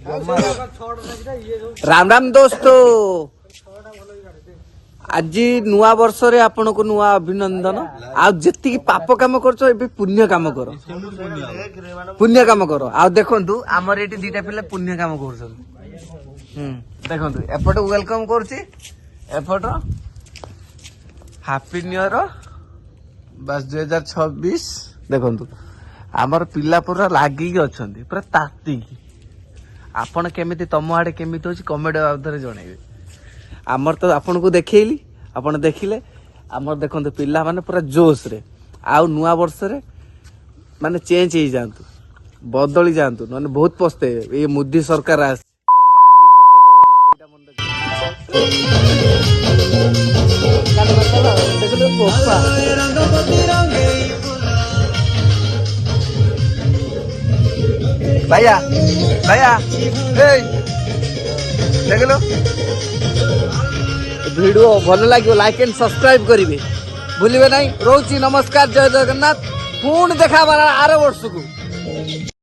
राम राम दोस्तों आज नुआ वर्ष रे आपण को नुआ अभिनंदन आ जति पाप काम करछो एबे पुण्य काम करो आ देखंतु हमर एटी दीटा पिले पुण्य काम करछन देखंतु एपट वेलकम करछि एपट हैप्पी न्यू ईयर बस 2026 देखंतु हमर पिला पूरा लागी अछंती पूरा ताती आपण केमिति तम आडे केमिति होछि कमेंट बाबदरे जणैबे आमर तो आपन को देखैली आपण देखिले आमर देखंतु पिला माने पूरा जोश रे आउ नुआ वर्ष रे माने चेंज हो जांतु बदली जांतु माने बहुत पछते ए मोदी सरकार आस गाडी फटे दो एटा देखले पोपा भैया भैया देख लो वीडियो भल लगे लाइक एंड सब्सक्राइब करेंगे भूलिए ना रोची नमस्कार जय जगन्नाथ पुणी देखा आर वर्ष को।